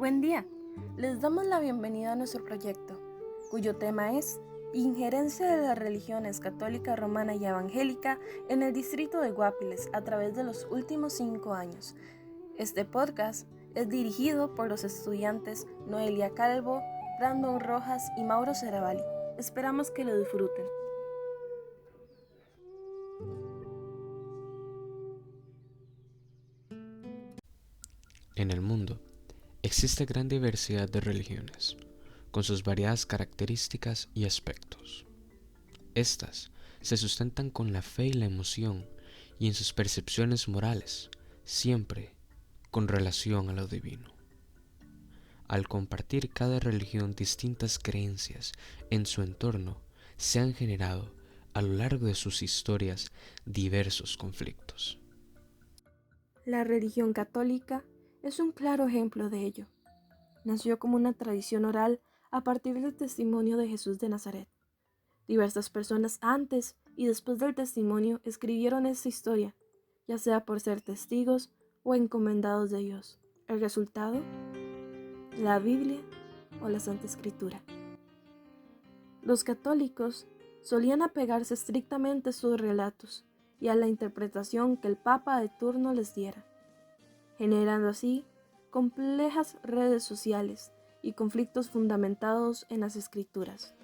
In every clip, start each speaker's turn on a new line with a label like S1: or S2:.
S1: Buen día, les damos la bienvenida a nuestro proyecto, cuyo tema es Injerencia de las religiones católica, romana y evangélica en el distrito de Guapiles a través de los últimos 5 años. Este podcast es dirigido por los estudiantes Noelia Calvo, Brandon Rojas y Mauro Ceravali. Esperamos que lo disfruten.
S2: En el mundo existe gran diversidad de religiones, con sus variadas características y aspectos. Estas se sustentan con la fe y la emoción y en sus percepciones morales, siempre con relación a lo divino. Al compartir cada religión distintas creencias en su entorno, se han generado, a lo largo de sus historias, diversos conflictos.
S1: La religión católica es un claro ejemplo de ello. Nació como una tradición oral a partir del testimonio de Jesús de Nazaret. Diversas personas antes y después del testimonio escribieron esta historia, ya sea por ser testigos o encomendados de Dios. El resultado, la Biblia o la Santa Escritura. Los católicos solían apegarse estrictamente a sus relatos y a la interpretación que el Papa de turno les diera, generando así complejas redes sociales y conflictos fundamentados en las escrituras.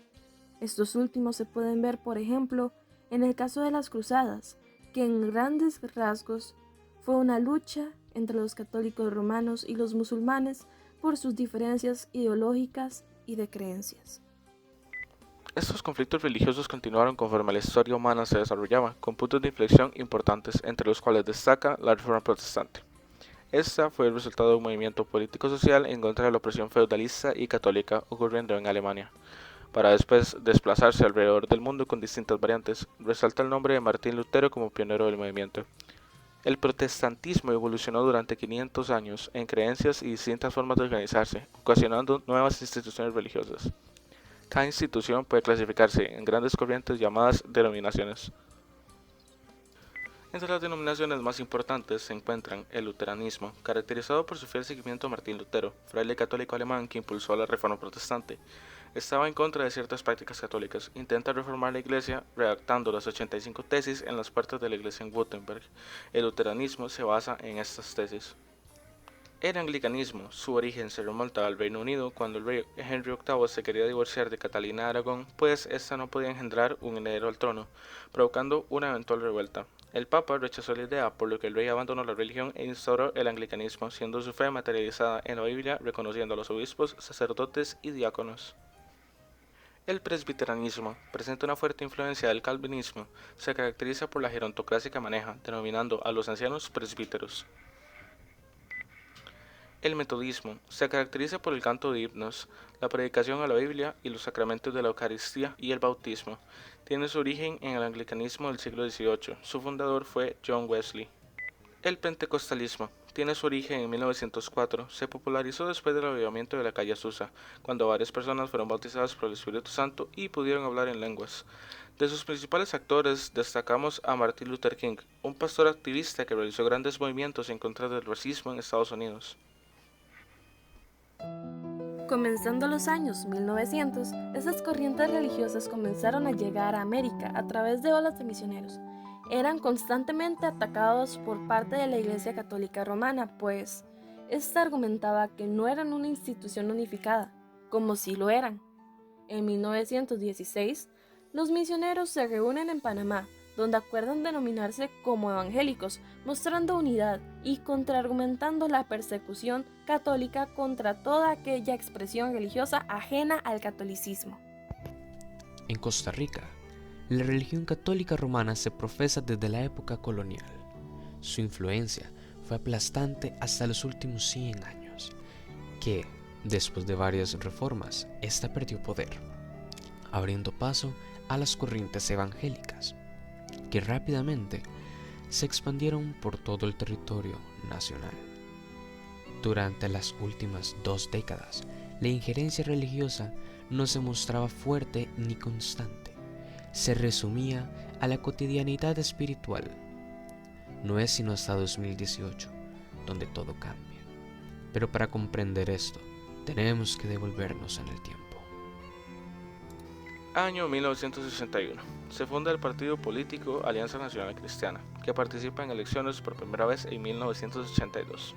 S1: Estos últimos se pueden ver, por ejemplo, en el caso de las cruzadas, que en grandes rasgos fue una lucha entre los católicos romanos y los musulmanes por sus diferencias ideológicas y de creencias.
S3: Estos conflictos religiosos continuaron conforme la historia humana se desarrollaba, con puntos de inflexión importantes, entre los cuales destaca la Reforma Protestante. Esta fue el resultado de un movimiento político-social en contra de la opresión feudalista y católica ocurriendo en Alemania, para después desplazarse alrededor del mundo con distintas variantes. Resalta el nombre de Martín Lutero como pionero del movimiento. El protestantismo evolucionó durante 500 años en creencias y distintas formas de organizarse, ocasionando nuevas instituciones religiosas. Cada institución puede clasificarse en grandes corrientes llamadas denominaciones. Entre las denominaciones más importantes se encuentran el luteranismo, caracterizado por su fiel seguimiento a Martín Lutero, fraile católico alemán que impulsó la Reforma Protestante. Estaba en contra de ciertas prácticas católicas, intenta reformar la Iglesia redactando las 85 tesis en las puertas de la Iglesia en Wittenberg. El luteranismo se basa en estas tesis. El anglicanismo, su origen se remonta al Reino Unido cuando el rey Henry VIII se quería divorciar de Catalina de Aragón, pues ésta no podía engendrar un heredero al trono, provocando una eventual revuelta. El Papa rechazó la idea, por lo que el rey abandonó la religión e instauró el anglicanismo, siendo su fe materializada en la Biblia, reconociendo a los obispos, sacerdotes y diáconos. El presbiterianismo presenta una fuerte influencia del calvinismo, se caracteriza por la gerontocracia que maneja, denominando a los ancianos presbíteros. El metodismo se caracteriza por el canto de himnos, la predicación a la Biblia y los sacramentos de la Eucaristía y el bautismo. Tiene su origen en el anglicanismo del siglo XVIII. Su fundador fue John Wesley. El pentecostalismo tiene su origen en 1904. Se popularizó después del avivamiento de la calle Azusa, cuando varias personas fueron bautizadas por el Espíritu Santo y pudieron hablar en lenguas. De sus principales actores destacamos a Martin Luther King, un pastor activista que realizó grandes movimientos en contra del racismo en Estados Unidos.
S1: Comenzando los años 1900, esas corrientes religiosas comenzaron a llegar a América a través de olas de misioneros. Eran constantemente atacados por parte de la Iglesia Católica Romana, pues esta argumentaba que no eran una institución unificada, como si lo eran. En 1916, los misioneros se reúnen en Panamá, donde acuerdan denominarse como evangélicos, mostrando unidad y contraargumentando la persecución católica contra toda aquella expresión religiosa ajena al catolicismo.
S2: En Costa Rica, la religión católica romana se profesa desde la época colonial. Su influencia fue aplastante hasta los últimos 100 años, que, después de varias reformas, esta perdió poder, abriendo paso a las corrientes evangélicas, que rápidamente se expandieron por todo el territorio nacional. Durante las últimas 2 décadas, la injerencia religiosa no se mostraba fuerte ni constante, se resumía a la cotidianidad espiritual. No es sino hasta 2018 donde todo cambia. Pero para comprender esto, Tenemos que devolvernos en el tiempo.
S3: Año 1961. Se funda el partido político Alianza Nacional Cristiana, que participa en elecciones por primera vez en 1982.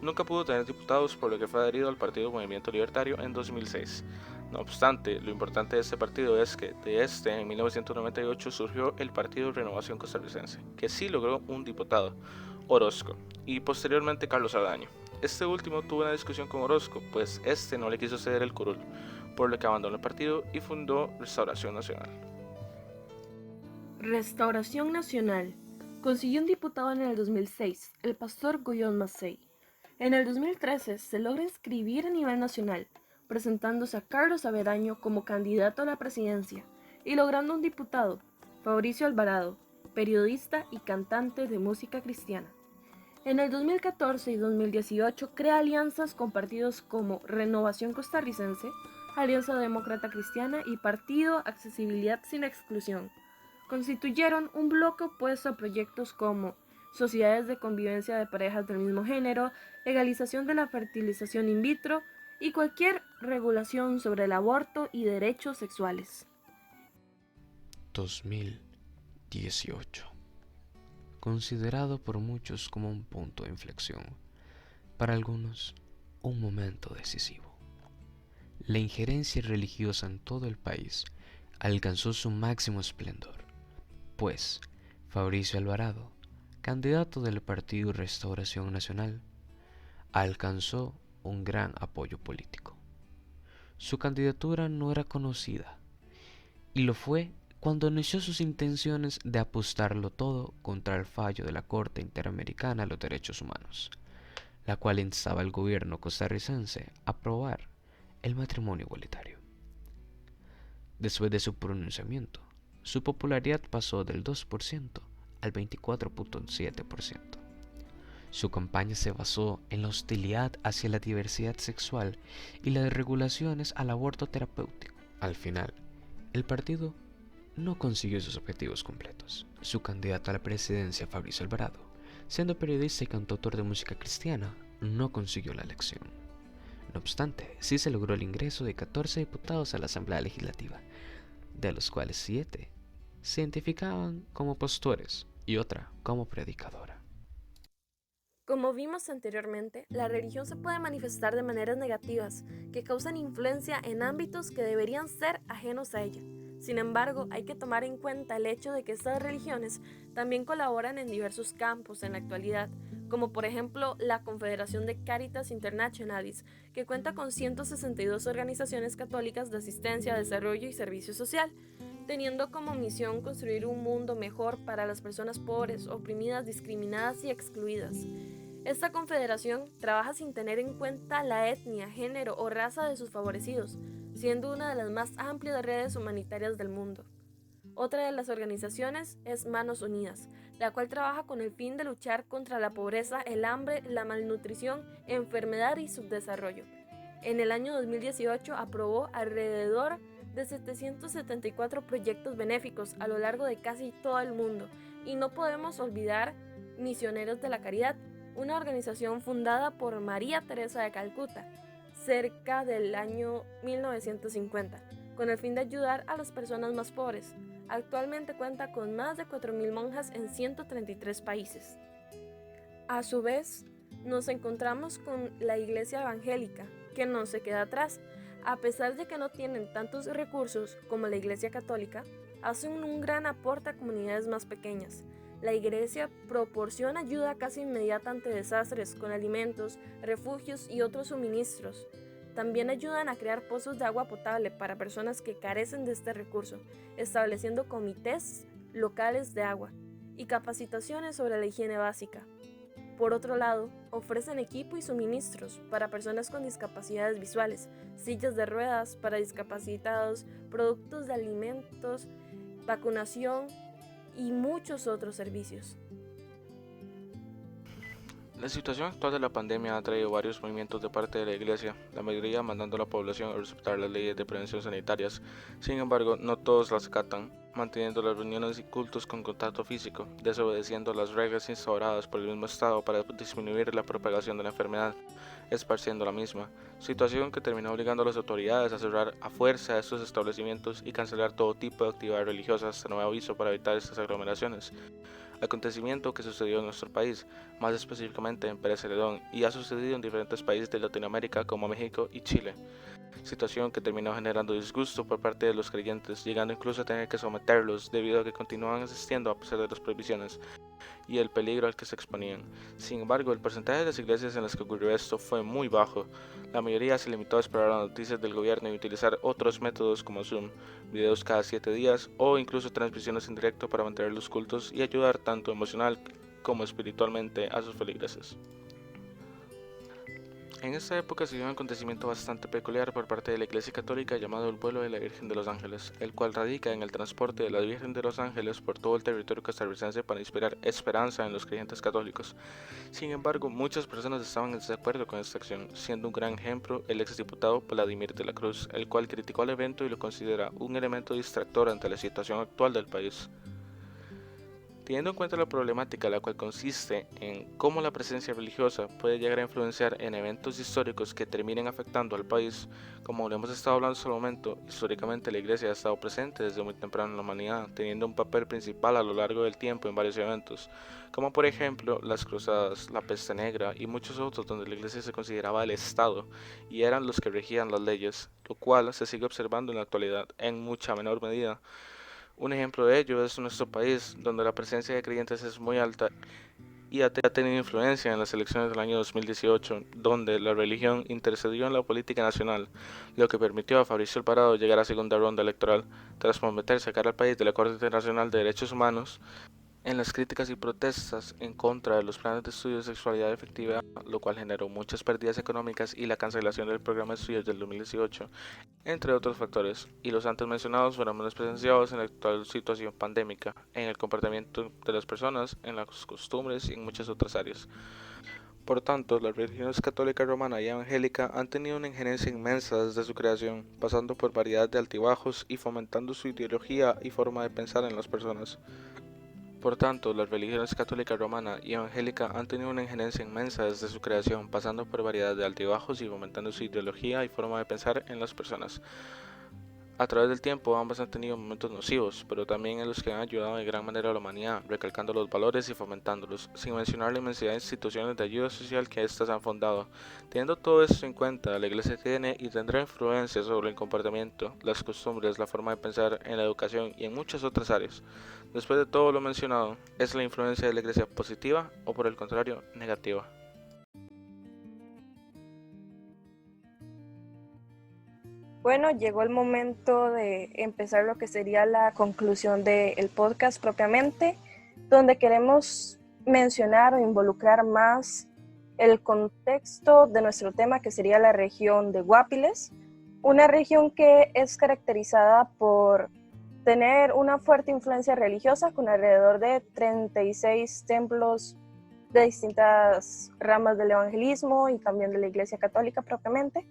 S3: Nunca pudo tener diputados, por lo que fue adherido al Partido Movimiento Libertario en 2006. No obstante, lo importante de este partido es que de este, en 1998, surgió el Partido Renovación Costarricense, que sí logró un diputado, Orozco, y posteriormente Carlos Ardaño. Este último tuvo una discusión con Orozco, pues este no le quiso ceder el curul, por lo que abandonó el partido y fundó Restauración Nacional.
S1: Restauración Nacional consiguió un diputado en el 2006, el pastor Goyón Macei. En el 2013 se logra inscribir a nivel nacional, presentándose a Carlos Avedaño como candidato a la presidencia y logrando un diputado, Fabricio Alvarado, periodista y cantante de música cristiana. En el 2014 y 2018 crea alianzas con partidos como Renovación Costarricense, Alianza Demócrata Cristiana y Partido Accesibilidad Sin Exclusión. Constituyeron un bloque opuesto a proyectos como sociedades de convivencia de parejas del mismo género, legalización de la fertilización in vitro y cualquier regulación sobre el aborto y derechos sexuales.
S2: 2018. Considerado por muchos como un punto de inflexión, para algunos un momento decisivo. La injerencia religiosa en todo el país alcanzó su máximo esplendor, pues Fabricio Alvarado, candidato del Partido Restauración Nacional, alcanzó un gran apoyo político. Su candidatura no era conocida, y lo fue cuando anunció sus intenciones de apostarlo todo contra el fallo de la Corte Interamericana de los Derechos Humanos, la cual instaba al gobierno costarricense a aprobar el matrimonio igualitario. Después de su pronunciamiento, su popularidad pasó del 2% al 24.7%. Su campaña se basó en la hostilidad hacia la diversidad sexual y las regulaciones al aborto terapéutico. Al final, el partido no consiguió sus objetivos completos. Su candidato a la presidencia, Fabricio Alvarado, siendo periodista y cantautor de música cristiana, no consiguió la elección. No obstante, sí se logró el ingreso de 14 diputados a la Asamblea Legislativa, de los cuales 7 se identificaban como pastores y otra como predicadora.
S1: Como vimos anteriormente, la religión se puede manifestar de maneras negativas que causan influencia en ámbitos que deberían ser ajenos a ella. Sin embargo, hay que tomar en cuenta el hecho de que estas religiones también colaboran en diversos campos en la actualidad, como por ejemplo la Confederación de Caritas Internationalis, que cuenta con 162 organizaciones católicas de asistencia, desarrollo y servicio social, teniendo como misión construir un mundo mejor para las personas pobres, oprimidas, discriminadas y excluidas. Esta confederación trabaja sin tener en cuenta la etnia, género o raza de sus favorecidos, siendo una de las más amplias redes humanitarias del mundo. Otra de las organizaciones es Manos Unidas, la cual trabaja con el fin de luchar contra la pobreza, el hambre, la malnutrición, enfermedad y subdesarrollo. En el año 2018 aprobó alrededor de 774 proyectos benéficos a lo largo de casi todo el mundo, y no podemos olvidar Misioneros de la Caridad, una organización fundada por María Teresa de Calcuta, cerca del año 1950, con el fin de ayudar a las personas más pobres. Actualmente cuenta con más de 4.000 monjas en 133 países. A su vez, nos encontramos con la Iglesia Evangélica, que no se queda atrás. A pesar de que no tienen tantos recursos como la Iglesia Católica, hacen un gran aporte a comunidades más pequeñas. La Iglesia proporciona ayuda casi inmediata ante desastres con alimentos, refugios y otros suministros. También ayudan a crear pozos de agua potable para personas que carecen de este recurso, estableciendo comités locales de agua y capacitaciones sobre la higiene básica. Por otro lado, ofrecen equipo y suministros para personas con discapacidades visuales, sillas de ruedas para discapacitados, productos de alimentos, vacunación y muchos otros servicios.
S3: La situación actual de la pandemia ha traído varios movimientos de parte de la Iglesia, la mayoría mandando a la población a respetar las leyes de prevención sanitarias. Sin embargo, no todos las acatan manteniendo las reuniones y cultos con contacto físico, desobedeciendo las reglas instauradas por el mismo Estado para disminuir la propagación de la enfermedad, esparciendo la misma, situación que terminó obligando a las autoridades a cerrar a fuerza estos establecimientos y cancelar todo tipo de actividades religiosas hasta nuevo aviso para evitar estas aglomeraciones. Acontecimiento que sucedió en nuestro país, más específicamente en Pérez Celedón, y ha sucedido en diferentes países de Latinoamérica como México y Chile. Situación que terminó generando disgusto por parte de los creyentes, llegando incluso a tener que someterlos debido a que continuaban asistiendo a pesar de las prohibiciones y el peligro al que se exponían. Sin embargo, el porcentaje de las iglesias en las que ocurrió esto fue muy bajo. La mayoría se limitó a esperar las noticias del gobierno y utilizar otros métodos como Zoom, videos cada 7 días o incluso transmisiones en directo para mantener los cultos y ayudar tanto emocional como espiritualmente a sus feligreses. En esta época se dio un acontecimiento bastante peculiar por parte de la Iglesia Católica llamado el vuelo de la Virgen de los Ángeles, el cual radica en el transporte de la Virgen de los Ángeles por todo el territorio costarricense para inspirar esperanza en los creyentes católicos. Sin embargo, muchas personas estaban en desacuerdo con esta acción, siendo un gran ejemplo el exdiputado Vladimir de la Cruz, el cual criticó el evento y lo considera un elemento distractor ante la situación actual del país. Teniendo en cuenta la problemática, la cual consiste en cómo la presencia religiosa puede llegar a influenciar en eventos históricos que terminen afectando al país, como lo hemos estado hablando hasta el momento, históricamente la Iglesia ha estado presente desde muy temprano en la humanidad, teniendo un papel principal a lo largo del tiempo en varios eventos, como por ejemplo las cruzadas, la peste negra y muchos otros donde la Iglesia se consideraba el Estado y eran los que regían las leyes, lo cual se sigue observando en la actualidad en mucha menor medida. Un ejemplo de ello es nuestro país, donde la presencia de creyentes es muy alta y ha tenido influencia en las elecciones del año 2018, donde la religión intercedió en la política nacional, lo que permitió a Fabricio Alvarado llegar a segunda ronda electoral, tras prometer sacar al país de la Corte Internacional de Derechos Humanos. En las críticas y protestas en contra de los planes de estudio de sexualidad efectiva, lo cual generó muchas pérdidas económicas y la cancelación del programa de estudios del 2018, entre otros factores, y los antes mencionados fueron menos presenciados en la actual situación pandémica, en el comportamiento de las personas, en las costumbres y en muchas otras áreas. Por tanto, las religiones católica, romana y evangélica han tenido una injerencia inmensa desde su creación, pasando por variedad de altibajos y fomentando su ideología y forma de pensar en las personas. Por tanto, las religiones católica, romana y evangélica han tenido una injerencia inmensa desde su creación, pasando por variedad de altibajos y fomentando su ideología y forma de pensar en las personas. A través del tiempo, ambas han tenido momentos nocivos, pero también en los que han ayudado de gran manera a la humanidad, recalcando los valores y fomentándolos, sin mencionar la inmensidad de instituciones de ayuda social que éstas han fundado. Teniendo todo esto en cuenta, la Iglesia tiene y tendrá influencia sobre el comportamiento, las costumbres, la forma de pensar en la educación y en muchas otras áreas. Después de todo lo mencionado, ¿es la influencia de la Iglesia positiva o por el contrario negativa?
S1: Bueno, llegó el momento de empezar lo que sería la conclusión del podcast propiamente, donde queremos mencionar o involucrar más el contexto de nuestro tema, que sería la región de Guapiles, una región que es caracterizada por tener una fuerte influencia religiosa con alrededor de 36 templos de distintas ramas del evangelismo y también de la Iglesia Católica propiamente.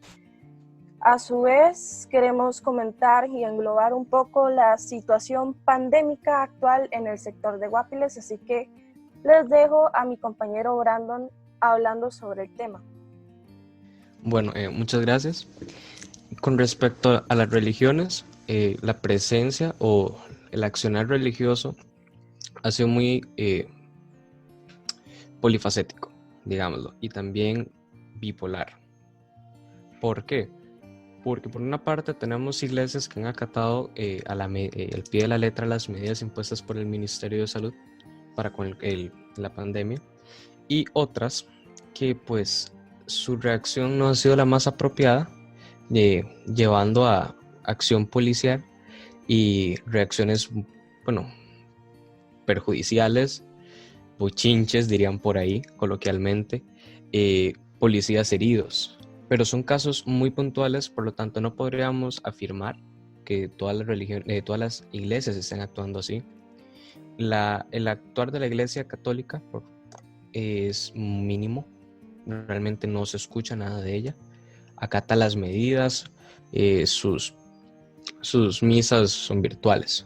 S1: A su vez, queremos comentar y englobar un poco la situación pandémica actual en el sector de Guapiles, así que les dejo a mi compañero Brandon hablando sobre el tema.
S2: Bueno, muchas gracias. Con respecto a las religiones, la presencia o el accionar religioso ha sido muy polifacético, digámoslo, y también bipolar. ¿Por qué? Porque por una parte tenemos iglesias que han acatado al pie de la letra las medidas impuestas por el Ministerio de Salud para con la pandemia, y otras que pues su reacción no ha sido la más apropiada, llevando a acción policial y reacciones, perjudiciales, bochinches dirían por ahí coloquialmente, policías heridos. Pero son casos muy puntuales, por lo tanto no podríamos afirmar que todas las iglesias estén actuando así. El actuar de la Iglesia Católica es mínimo, realmente no se escucha nada de ella. Acata las medidas, sus misas son virtuales.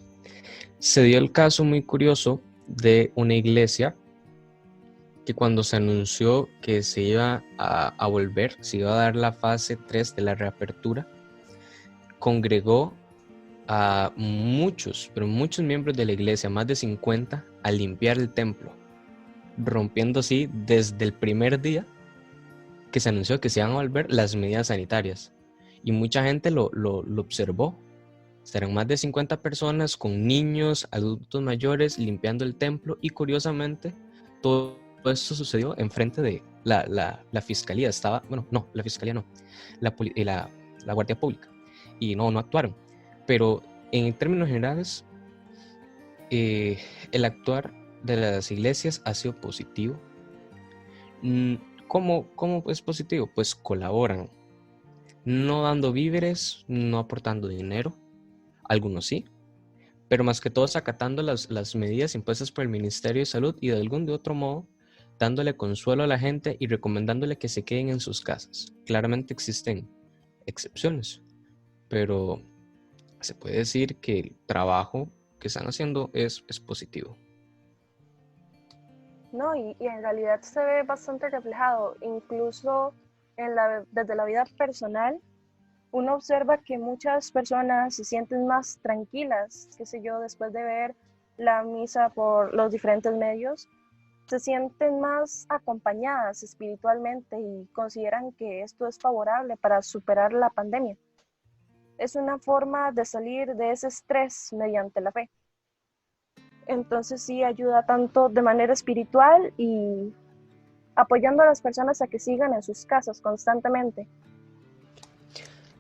S2: Se dio el caso muy curioso de una iglesia que cuando se anunció que se iba a volver, se iba a dar la fase 3 de la reapertura, congregó a muchos, pero muchos miembros de la iglesia, más de 50, a limpiar el templo, rompiendo así desde el primer día que se anunció que se iban a volver las medidas sanitarias. Y mucha gente lo observó. Serán más de 50 personas con niños, adultos mayores, limpiando el templo, y curiosamente todo esto sucedió enfrente de la fiscalía. La fiscalía no, la guardia pública, y no actuaron. Pero en términos generales, el actuar de las iglesias ha sido positivo. ¿Cómo es positivo? Pues colaboran, no dando víveres, no aportando dinero, algunos sí, pero más que todo acatando las medidas impuestas por el Ministerio de Salud y de algún de otro modo dándole consuelo a la gente y recomendándole que se queden en sus casas. Claramente existen excepciones, pero se puede decir que el trabajo que están haciendo es positivo.
S1: No, y en realidad se ve bastante reflejado, incluso desde la vida personal. Uno observa que muchas personas se sienten más tranquilas, qué sé yo, después de ver la misa por los diferentes medios, se sienten más acompañadas espiritualmente y consideran que esto es favorable para superar la pandemia. Es una forma de salir de ese estrés mediante la fe. Entonces sí ayuda tanto de manera espiritual y apoyando a las personas a que sigan en sus casas constantemente.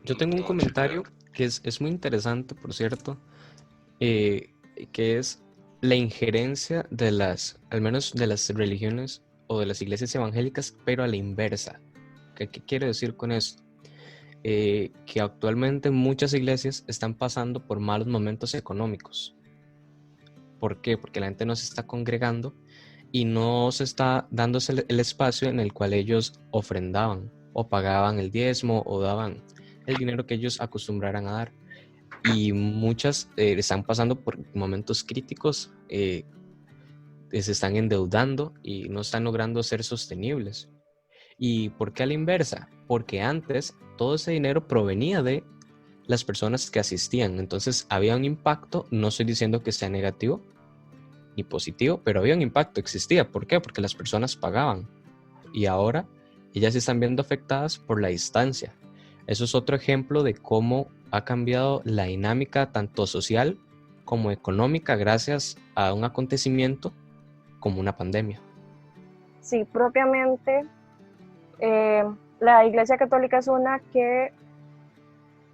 S2: Yo tengo un comentario que es muy interesante, por cierto, que es la injerencia de al menos de las religiones o de las iglesias evangélicas, pero a la inversa. ¿Qué quiero decir con esto? Que actualmente muchas iglesias están pasando por malos momentos económicos. ¿Por qué? Porque la gente no se está congregando y no se está dándose el espacio en el cual ellos ofrendaban o pagaban el diezmo o daban el dinero que ellos acostumbraran a dar. Y muchas están pasando por momentos críticos, se están endeudando y no están logrando ser sostenibles. ¿Y por qué a la inversa? Porque antes todo ese dinero provenía de las personas que asistían, entonces había un impacto. No estoy diciendo que sea negativo ni positivo, pero había un impacto, existía. ¿Por qué? Porque las personas pagaban y ahora ellas se están viendo afectadas por la distancia. Eso es otro ejemplo de cómo ha cambiado la dinámica tanto social como económica gracias a un acontecimiento como una pandemia.
S1: Sí, propiamente la Iglesia Católica es una que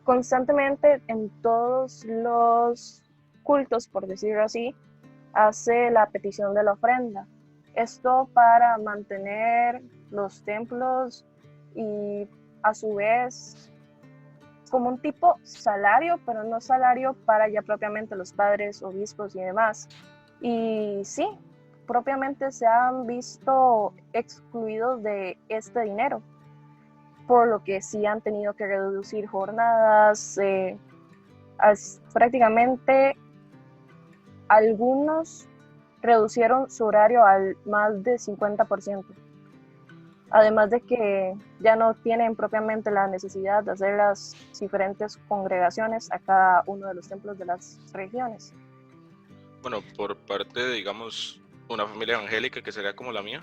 S1: constantemente en todos los cultos, por decirlo así, hace la petición de la ofrenda. Esto para mantener los templos y a su vez como un tipo salario, pero no salario para ya propiamente los padres, obispos y demás. Y sí, propiamente se han visto excluidos de este dinero, por lo que sí han tenido que reducir jornadas, prácticamente algunos reducieron su horario al más de 50%. Además de que ya no tienen propiamente la necesidad de hacer las diferentes congregaciones a cada uno de los templos de las regiones.
S3: Bueno, por parte de, digamos, una familia evangélica que sería como la mía,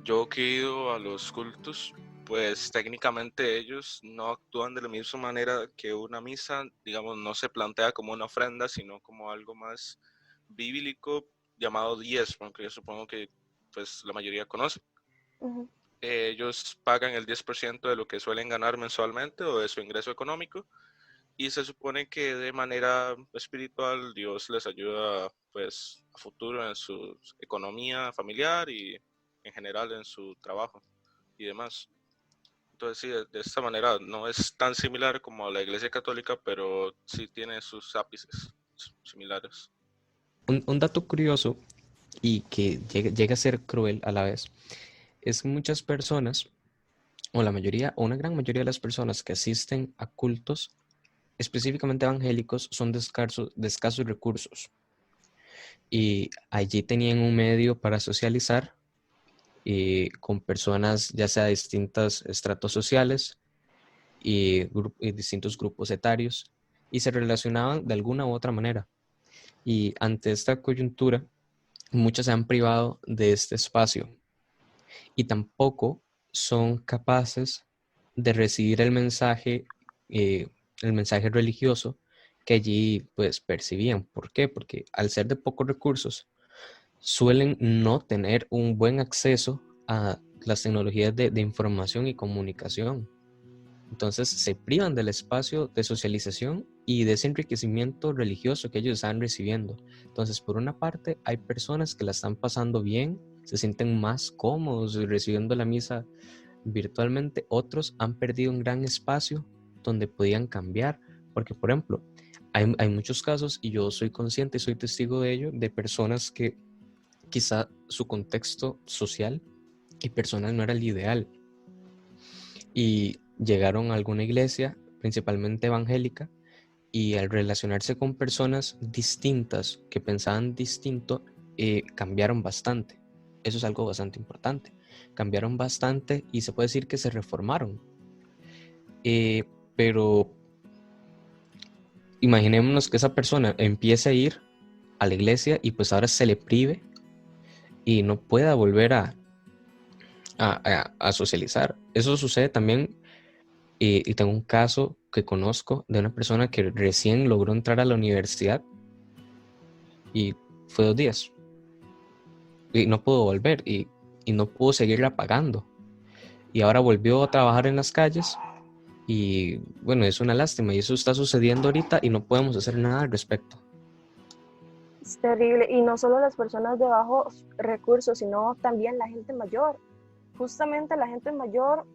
S3: yo que he ido a los cultos, pues técnicamente ellos no actúan de la misma manera que una misa, digamos, no se plantea como una ofrenda, sino como algo más bíblico llamado diezmo, que yo supongo que pues la mayoría conoce.
S1: Uh-huh.
S3: Ellos pagan el 10% de lo que suelen ganar mensualmente o de su ingreso económico, y se supone que de manera espiritual Dios les ayuda pues a futuro en su economía familiar y en general en su trabajo y demás. Entonces sí, de esta manera no es tan similar como la Iglesia Católica, pero sí tiene sus ápices similares.
S2: Un dato curioso y que llega a ser cruel a la vez es que muchas personas, o la mayoría, o una gran mayoría de las personas que asisten a cultos, específicamente evangélicos, son de escasos recursos. y allí tenían un medio para socializar con personas ya sea de distintos estratos sociales y distintos grupos etarios, y se relacionaban de alguna u otra manera. Y ante esta coyuntura, muchos se han privado de este espacio y tampoco son capaces de recibir el mensaje religioso que allí pues percibían. ¿Por qué? Porque al ser de pocos recursos, suelen no tener un buen acceso a las tecnologías de información y comunicación. Entonces se privan del espacio de socialización y de ese enriquecimiento religioso que ellos están recibiendo. Entonces, por una parte, hay personas que la están pasando bien, se sienten más cómodos recibiendo la misa virtualmente. Otros han perdido un gran espacio donde podían cambiar, porque, por ejemplo, hay muchos casos, y yo soy consciente y soy testigo de ello, de personas que quizá su contexto social y personal no era el ideal, y llegaron a alguna iglesia, principalmente evangélica, y al relacionarse con personas distintas que pensaban distinto, cambiaron bastante. Eso es algo bastante importante. Cambiaron bastante y se puede decir que se reformaron. Pero imaginémonos que esa persona empiece a ir a la iglesia y pues ahora se le prive y no pueda volver a socializar. Eso sucede también. Y tengo un caso que conozco de una persona que recién logró entrar a la universidad y fue 2 días y no pudo volver y no pudo seguirla pagando. Y ahora volvió a trabajar en las calles y bueno, es una lástima y eso está sucediendo ahorita y no podemos hacer nada al respecto.
S1: Es terrible, y no solo las personas de bajos recursos, sino también la gente mayor. Justamente la gente mayor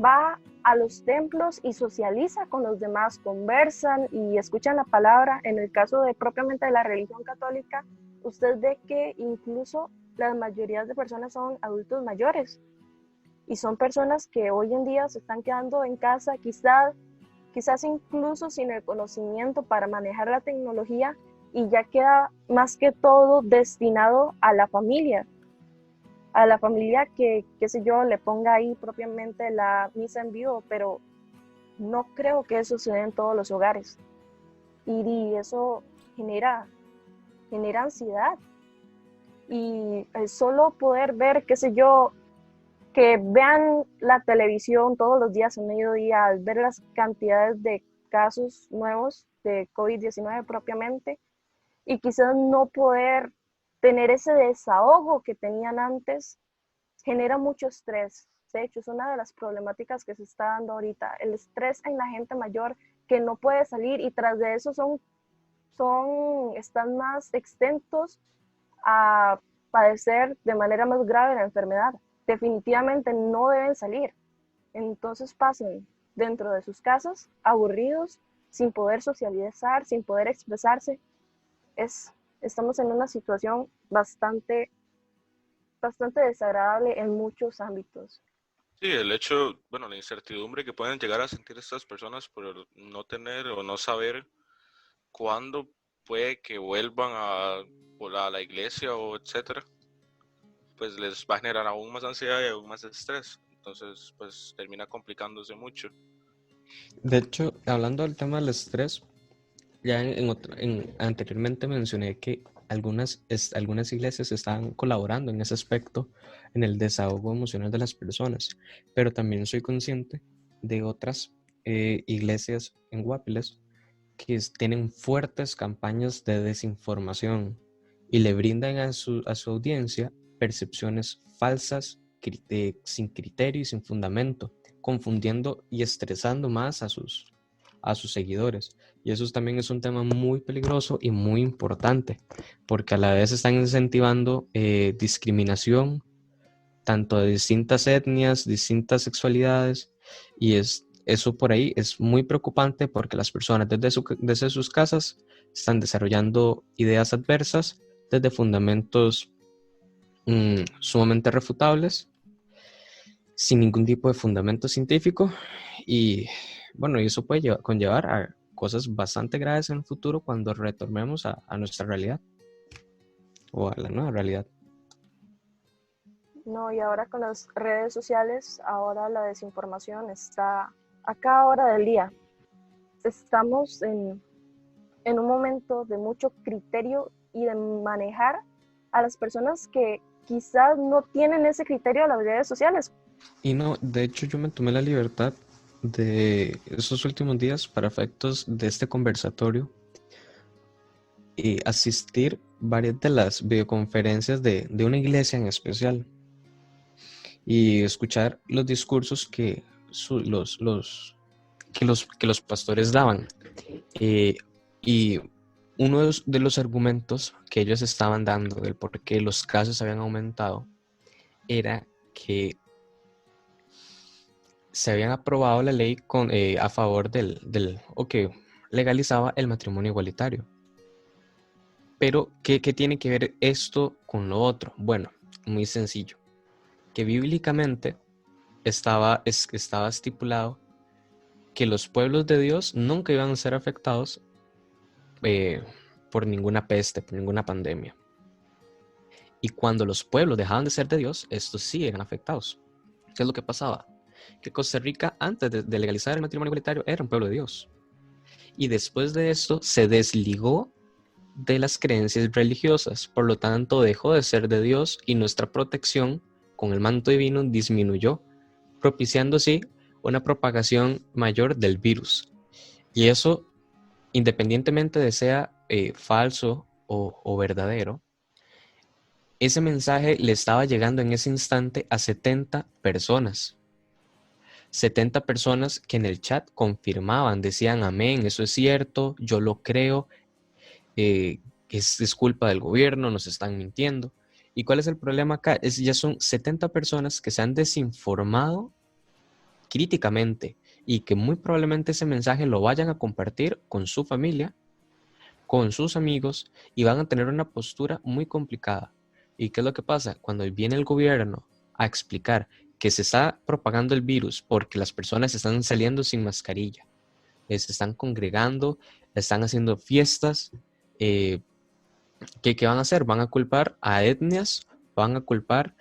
S1: va a los templos y socializa con los demás, conversan y escuchan la palabra. En el caso de propiamente de la religión católica, usted ve que incluso las mayorías de personas son adultos mayores y son personas que hoy en día se están quedando en casa, quizás incluso sin el conocimiento para manejar la tecnología, y ya queda más que todo destinado a la familia que, qué sé yo, le ponga ahí propiamente la misa en vivo, pero no creo que eso se dé en todos los hogares. Y eso genera ansiedad. Y el solo poder ver, qué sé yo, que vean la televisión todos los días a mediodía, al ver las cantidades de casos nuevos de COVID-19 propiamente, y quizás no poder tener ese desahogo que tenían antes, genera mucho estrés. De hecho, es una de las problemáticas que se está dando ahorita, el estrés en la gente mayor que no puede salir, y tras de eso están más exentos a padecer de manera más grave la enfermedad. Definitivamente no deben salir. Entonces pasan dentro de sus casas, aburridos, sin poder socializar, sin poder expresarse. Estamos en una situación bastante desagradable en muchos ámbitos.
S3: Sí, el hecho, bueno, la incertidumbre que pueden llegar a sentir estas personas por no tener o no saber cuándo puede que vuelvan a la iglesia o etcétera, pues les va a generar aún más ansiedad y aún más estrés. Entonces, pues termina complicándose mucho.
S2: De hecho, hablando del tema del estrés, ya anteriormente mencioné que algunas iglesias están colaborando en ese aspecto, en el desahogo emocional de las personas, pero también soy consciente de otras iglesias en Guapiles que tienen fuertes campañas de desinformación y le brindan a su audiencia percepciones falsas, sin criterio y sin fundamento, confundiendo y estresando más a sus seguidores. Y eso también es un tema muy peligroso y muy importante, porque a la vez están incentivando discriminación, tanto de distintas etnias, distintas sexualidades, y eso por ahí es muy preocupante porque las personas desde sus casas están desarrollando ideas adversas desde fundamentos sumamente refutables, sin ningún tipo de fundamento científico, y bueno, y eso puede conllevar a cosas bastante graves en el futuro cuando retornemos a nuestra realidad o a la nueva realidad.
S1: No, y ahora con las redes sociales, ahora la desinformación está a cada hora del día. Estamos en un momento de mucho criterio y de manejar a las personas que quizás no tienen ese criterio a las redes sociales.
S2: Y no, de hecho yo me tomé la libertad de esos últimos días para efectos de este conversatorio y asistir varias de las videoconferencias de una iglesia en especial y escuchar los discursos que los pastores daban. Y uno de los argumentos que ellos estaban dando del por qué los casos habían aumentado era que se habían aprobado la ley a favor o que legalizaba el matrimonio igualitario. Pero, ¿qué tiene que ver esto con lo otro? Bueno, muy sencillo. Que bíblicamente estaba estipulado que los pueblos de Dios nunca iban a ser afectados por ninguna peste, por ninguna pandemia. Y cuando los pueblos dejaban de ser de Dios, estos sí eran afectados. ¿Qué es lo que pasaba? Que Costa Rica, antes de legalizar el matrimonio igualitario, era un pueblo de Dios. Y después de esto se desligó de las creencias religiosas, por lo tanto dejó de ser de Dios y nuestra protección con el manto divino disminuyó, propiciando así una propagación mayor del virus. Y eso, independientemente de sea falso o verdadero, ese mensaje le estaba llegando en ese instante a 70 personas. 70 personas que en el chat confirmaban, decían amén, eso es cierto, yo lo creo, es culpa del gobierno, nos están mintiendo. ¿Y cuál es el problema acá? Ya son 70 personas que se han desinformado críticamente y que muy probablemente ese mensaje lo vayan a compartir con su familia, con sus amigos y van a tener una postura muy complicada. ¿Y qué es lo que pasa? Cuando viene el gobierno a explicar que se está propagando el virus porque las personas están saliendo sin mascarilla, se están congregando, están haciendo fiestas, ¿qué van a hacer? Van a culpar a etnias, van a culpar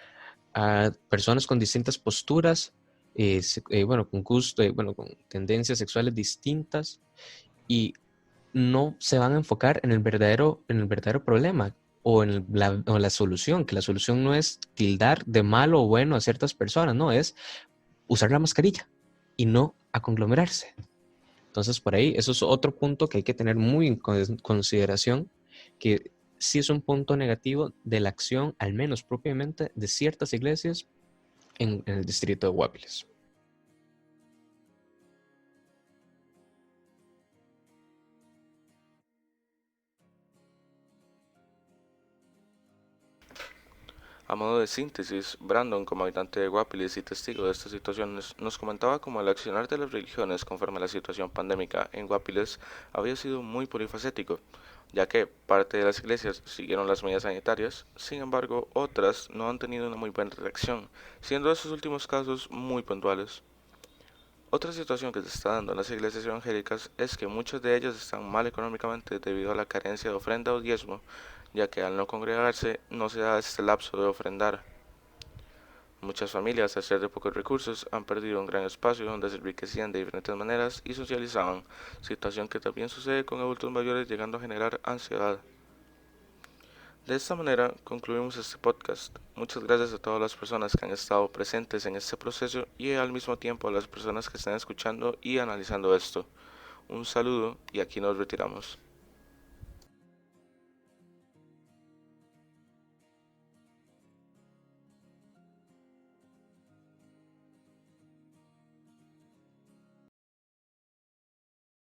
S2: a personas con distintas posturas, con gusto, con tendencias sexuales distintas, y no se van a enfocar en el verdadero problema o en la solución, que la solución no es tildar de malo o bueno a ciertas personas, no, es usar la mascarilla y no a conglomerarse. Entonces, por ahí, eso es otro punto que hay que tener muy en consideración, que sí es un punto negativo de la acción, al menos propiamente, de ciertas iglesias en el distrito de Guapiles.
S3: A modo de síntesis, Brandon, como habitante de Guapiles y testigo de estas situaciones, nos comentaba cómo el accionar de las religiones conforme a la situación pandémica en Guapiles había sido muy polifacético, ya que parte de las iglesias siguieron las medidas sanitarias, sin embargo otras no han tenido una muy buena reacción, siendo esos últimos casos muy puntuales. Otra situación que se está dando en las iglesias evangélicas es que muchas de ellas están mal económicamente debido a la carencia de ofrenda o diezmo, ya que al no congregarse no se da este lapso de ofrendar. Muchas familias, al ser de pocos recursos, han perdido un gran espacio donde se enriquecían de diferentes maneras y socializaban, situación que también sucede con adultos mayores llegando a generar ansiedad. De esta manera concluimos este podcast. Muchas gracias a todas las personas que han estado presentes en este proceso y al mismo tiempo a las personas que están escuchando y analizando esto. Un saludo y aquí nos retiramos.